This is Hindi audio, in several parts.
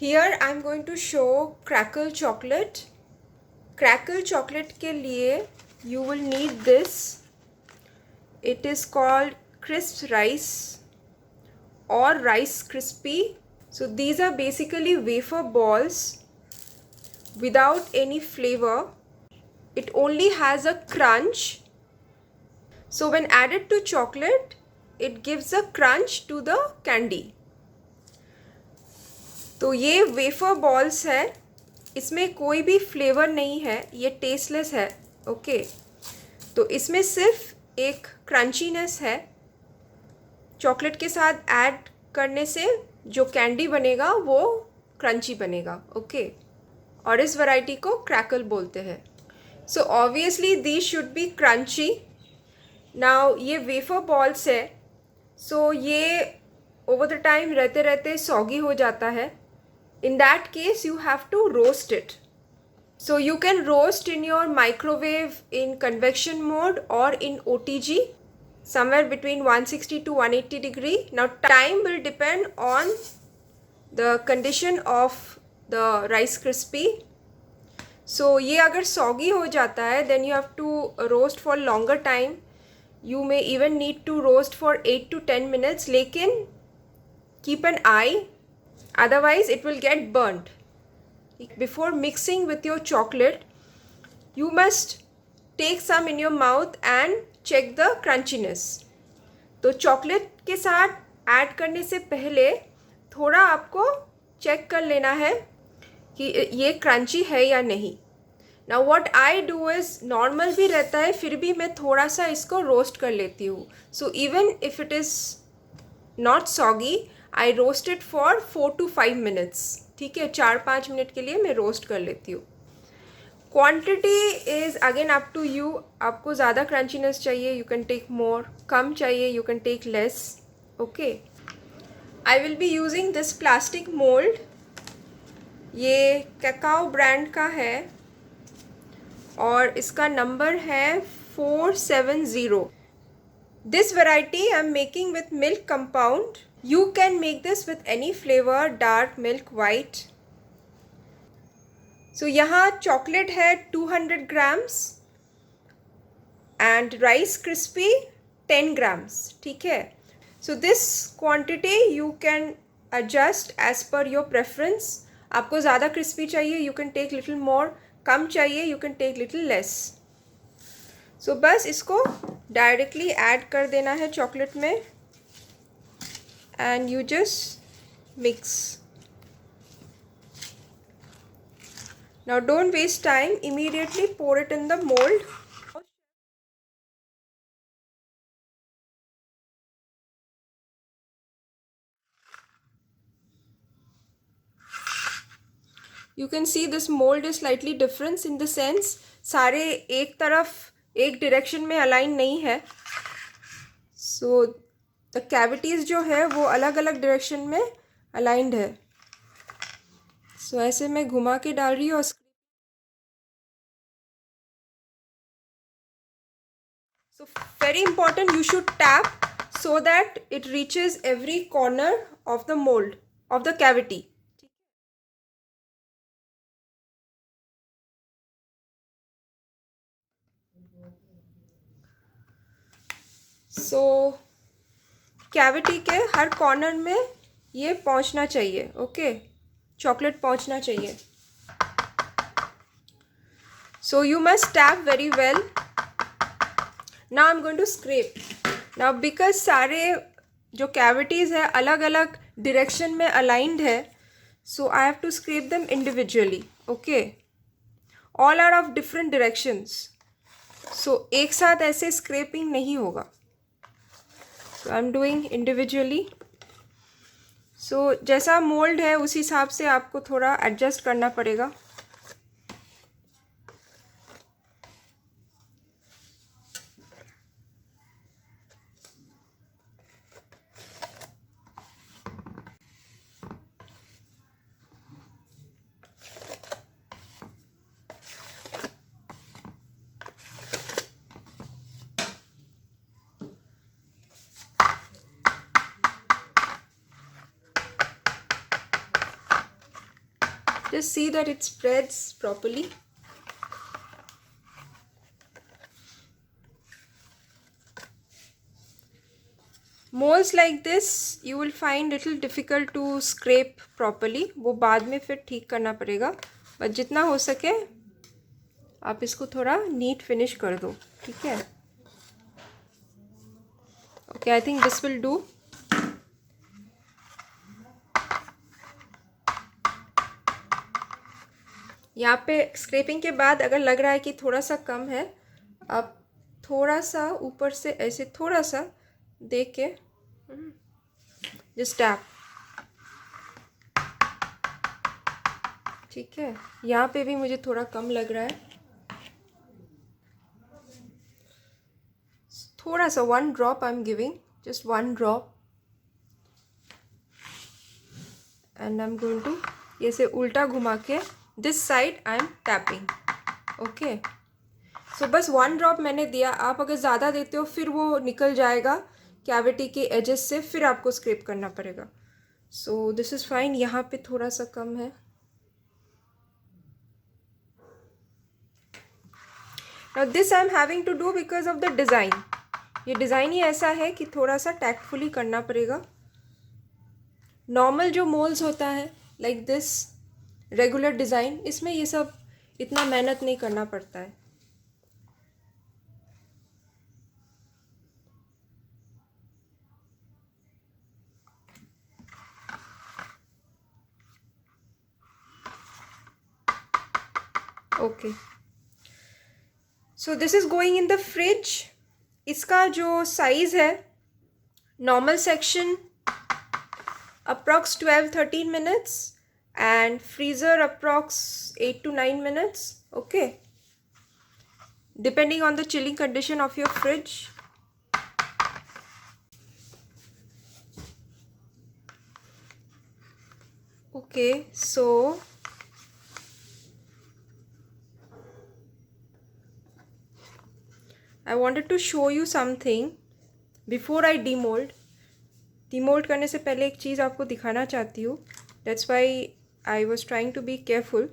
Here I'm going to show crackle chocolate. Crackle chocolate के लिए you will need this. It is called crisp rice or rice crispy. So these are basically wafer balls without any flavor. It only has a crunch. So when added to chocolate, it gives a crunch to the candy. तो ये वेफर बॉल्स है, इसमें कोई भी फ्लेवर नहीं है, ये टेस्टलेस है. ओके, तो इसमें सिर्फ एक क्रंचीनेस है. चॉकलेट के साथ ऐड करने से जो कैंडी बनेगा वो क्रंची बनेगा. ओके, और इस वैरायटी को क्रैकल बोलते हैं. So obviously these should be crunchy. Now ये वेफर बॉल्स है, सो ये ओवर द टाइम रहते रहते सॉगी हो जाता है. In that case, you have to roast it. So you can roast in your microwave in convection mode or in OTG, somewhere between 160 to 180 degree. Now time will depend on the condition of the Rice Krispie. So ये अगर soggy हो जाता है, then you have to roast for longer time. You may even need to roast for 8 to 10 minutes. लेकिन keep an eye. Otherwise it will get burnt. Before mixing with your chocolate, you must take some in your mouth and check the crunchiness. तो चॉकलेट के साथ ऐड करने से पहले थोड़ा आपको चेक कर लेना है कि ये क्रंची है या नहीं. Now what I do is, normal भी रहता है फिर भी मैं थोड़ा सा इसको रोस्ट कर लेती हूँ. So even if it is not soggy, I roast it for 4 to 5 minutes. ठीक है, 4-5 मिनट के लिए मैं रोस्ट कर लेती हूँ. Quantity is again up to you. आपको ज़्यादा क्रंचीनेस चाहिए, यू कैन टेक मोर. कम चाहिए, you can take less. Okay, I will be using this plastic mould. ये कैकाओ ब्रांड का है और इसका नंबर है 470. This variety I am making with milk compound. You can make this with any flavor, dark milk, white. So यहाँ chocolate है 200 grams and Rice Krispie 10 grams. ठीक है. So this quantity you can adjust as per your preference. आपको ज़्यादा crispy चाहिए, you can take little more. कम चाहिए, you can take little less. So बस इसको डायरेक्टली ऐड कर देना है चॉकलेट में and you just mix. Now don't waste time, immediately pour it in the mold. You can see this mold is slightly different in the sense सारे एक तरफ एक डायरेक्शन में अलाइन नहीं है. सो द कैविटीज़ जो है वो अलग अलग डायरेक्शन में अलाइंड है. सो ऐसे मैं घुमा के डाल रही हूँ. So very important, you should tap so that it reaches every corner of the mold of the cavity. So cavity के हर कॉर्नर में ये पहुंचना चाहिए. ओके, चॉकलेट पहुंचना चाहिए. So you must tap very well. Now I'm going to scrape. Now because सारे जो cavities है अलग अलग direction में aligned है, so I have to scrape them individually. Okay, all are of different directions. So एक साथ ऐसे scraping नहीं होगा. So I'm doing individually. So जैसा mold है उस हिसाब से आपको थोड़ा adjust करना पड़ेगा. Just see that it spreads properly. Molds like this you will find little difficult to scrape properly. वो बाद में फिर ठीक करना पड़ेगा, बट जितना हो सके आप इसको थोड़ा नीट फिनिश कर दो, ठीक है. Okay, I think this will do. यहाँ पे स्क्रैपिंग के बाद अगर लग रहा है कि थोड़ा सा कम है, आप थोड़ा सा ऊपर से ऐसे थोड़ा सा देख के जस्ट टैप, ठीक है. यहाँ पे भी मुझे थोड़ा कम लग रहा है, थोड़ा सा 1 drop I am giving, just 1 drop. And I am going to ऐसे उल्टा घुमा के this side I am tapping. Okay, so बस 1 ड्रॉप मैंने दिया. आप अगर ज़्यादा देते हो फिर वो निकल जाएगा कैविटी के एजेस से, फिर आपको स्क्रैप करना पड़ेगा. So this is fine. यहाँ पे थोड़ा सा कम है. Now this I am having to do because of the design. ये डिज़ाइन ही ऐसा है कि थोड़ा सा टैक्टफुली करना पड़ेगा. नॉर्मल जो मोल्ड्स होता है लाइक दिस रेगुलर डिज़ाइन, इसमें ये सब इतना मेहनत नहीं करना पड़ता है. Okay, so this is going in the fridge. इसका जो साइज़ है, normal section approx 12-13 minutes and freezer approx 8 to 9 minutes. Okay, depending on the chilling condition of your fridge. Okay, so I wanted to show you something before I demold. Demould करने से पहले एक चीज़ आपको दिखाना चाहती हूँ. That's why I was trying to be careful.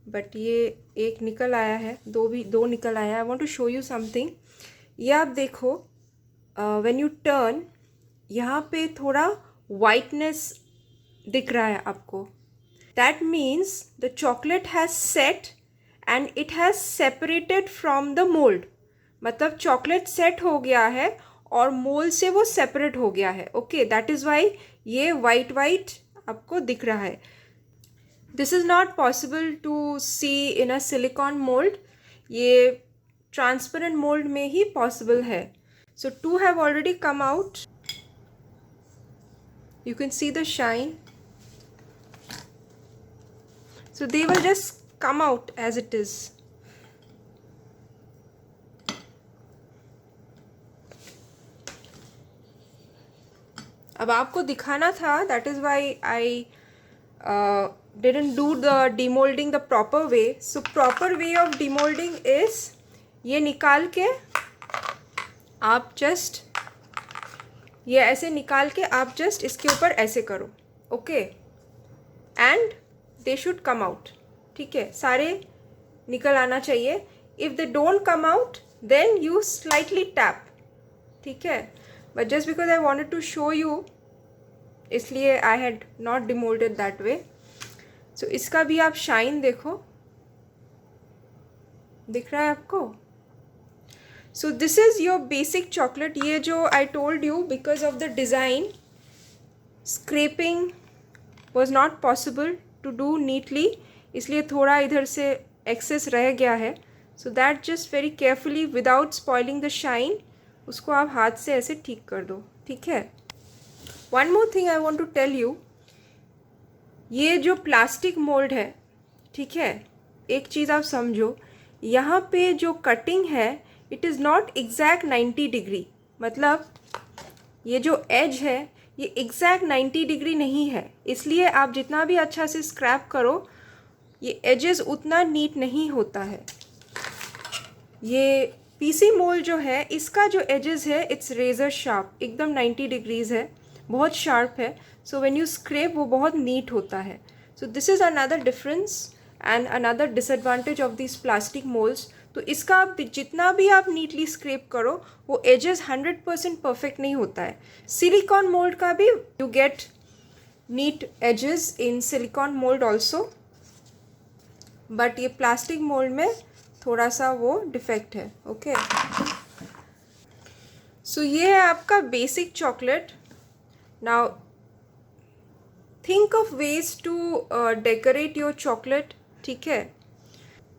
But ये एक निकल आया है, दो निकल आया है. I want to show you something. ये आप देखो, व्हेन यू टर्न, यहाँ पे थोड़ा वाइटनेस दिख रहा है आपको. That means the chocolate has set and it has separated from the mould. मतलब चॉकलेट सेट हो गया है और मोल्ड से वो सेपरेट हो गया है. ओके, दैट इज़ वाई ये वाइट वाइट आपको दिख रहा है. This is not possible to see in a silicone mould. ये ट्रांसपेरेंट मोल्ड में ही पॉसिबल है. So 2 have already come out. You can see the shine. So they will just come out as it is. अब आपको दिखाना था, that is why I didn't do the demoulding the proper way. So proper way of demoulding is ये निकाल के आप जस्ट ये ऐसे निकाल के आप जस्ट इसके ऊपर ऐसे करो. Okay, and they should come out. ठीक है, सारे निकल आना चाहिए. If they don't come out then you slightly tap. ठीक है, but just because I wanted to show you, इसलिए I had not demolded that way. So इसका भी आप शाइन देखो, दिख रहा है आपको. So this is your basic chocolate. ये जो I told you because of the design, scraping was not possible to do neatly, इसलिए थोड़ा इधर से excess रह गया है. So that just very carefully without spoiling the shine, उसको आप हाथ से ऐसे ठीक कर दो. ठीक है. One more thing I want to tell you. ये जो प्लास्टिक मोल्ड है, ठीक है, एक चीज़ आप समझो, यहाँ पे जो कटिंग है it is not exact 90 degree. मतलब ये जो एज है ये एग्जैक्ट 90 डिग्री नहीं है. इसलिए आप जितना भी अच्छा से स्क्रैप करो ये एजेस उतना नीट नहीं होता है. ये पीसी मोल्ड जो है इसका जो एजेस है इट्स रेज़र शार्प, एकदम 90 डिग्रीज़ है, बहुत शार्प है. सो व्हेन यू स्क्रैप वो बहुत नीट होता है. सो this is another difference and another disadvantage of this plastic moulds. तो इसका आप जितना भी आप नीटली स्क्रैप करो वो एजेस 100% परफेक्ट नहीं होता है। सिलिकॉन मोल्ड का भी you get neat edges in silicone mould also, but ये प्लास्टिक मोल्ड में थोड़ा सा वो डिफेक्ट है। ओके, सो ये है आपका basic chocolate. Now think of ways to decorate your chocolate, ठीक है,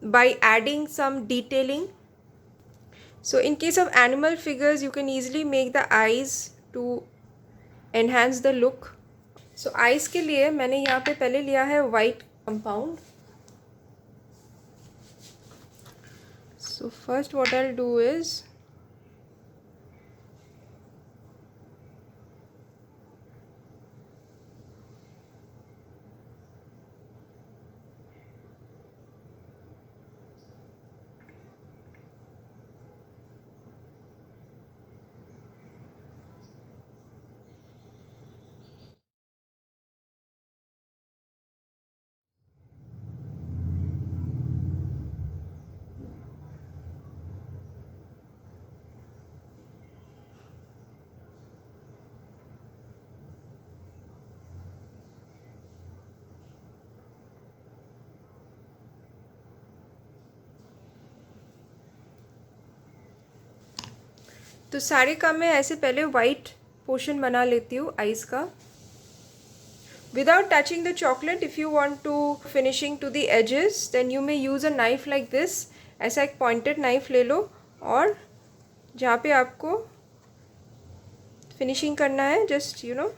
by adding some detailing. So in case of animal figures you can easily make the eyes to enhance the look. So eyes के लिए मैंने यहाँ पे पहले लिया है white compound. So first what I'll do is तो सारे काम में ऐसे पहले वाइट पोर्शन बना लेती हूँ आइस का without touching the chocolate. If you want to finishing to the edges then you may use a knife like this. ऐसा एक pointed knife ले लो और जहाँ पे आपको फिनिशिंग करना है just you no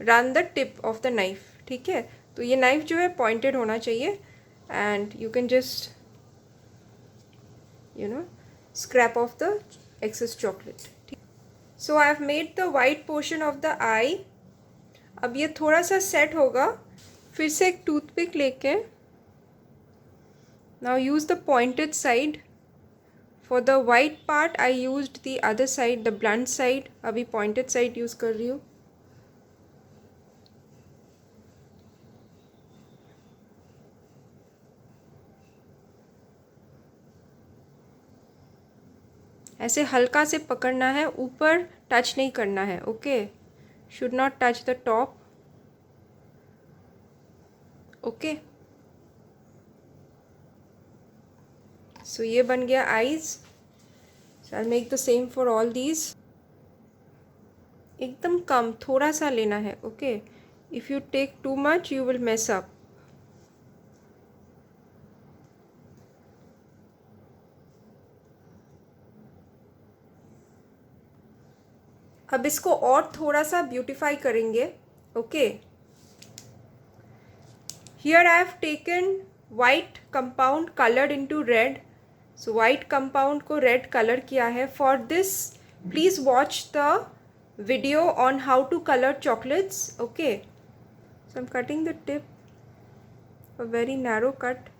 run the tip of the knife, ठीक है। तो ये नाइफ जो है पॉइंटेड होना चाहिए and you can just you know scrap off the excess chocolate. So I have made the white portion of the eye. अब ये थोड़ा सा सेट होगा, फिर से एक टूथपिक लेके now use the pointed side. For the white part I used the other side, the blunt side. अभी पॉइंटेड साइड यूज़ कर रही हूँ। ऐसे हल्का से पकड़ना है, ऊपर टच नहीं करना है। Okay, should not touch the top. Okay, so ये बन गया eyes. So I make the same for all these. एकदम कम थोड़ा सा लेना है। Okay, if you take too much you will mess up. अब इसको और थोड़ा सा ब्यूटिफाई करेंगे। Okay, here I have taken white compound coloured into red. So white compound को रेड कलर किया है। For this please watch the video on how to color chocolates. Okay, so I'm cutting the tip, a very narrow cut.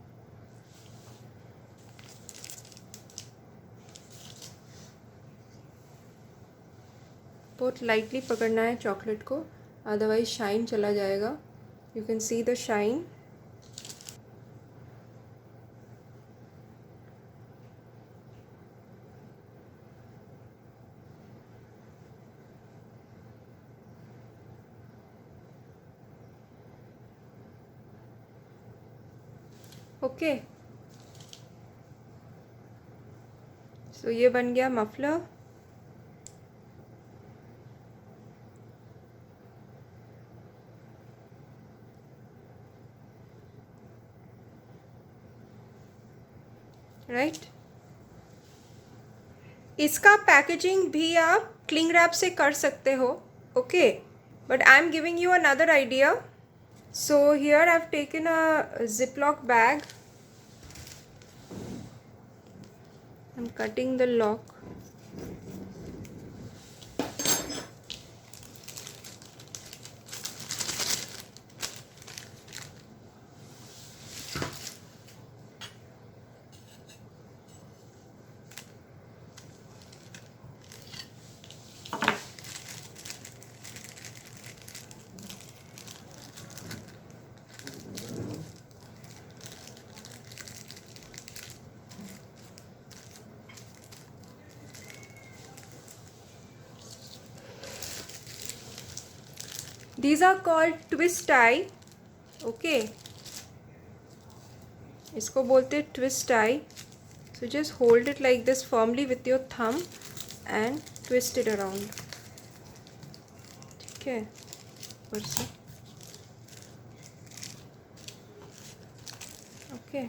बहुत लाइटली पकड़ना है चॉकलेट को, अदरवाइज शाइन चला जाएगा। You can see the shine. Okay, so ये बन गया मफलर। राइट, इसका पैकेजिंग भी आप क्लिंग रैप से कर सकते हो। Okay, but I am giving you another idea. So here I've taken a Ziploc bag. I'm cutting the lock. These are called twist tie. Okay, इसको बोलते हैं twist tie. So just hold it like this firmly with your thumb and twist it around. ठीक है, ऊपर से। ओके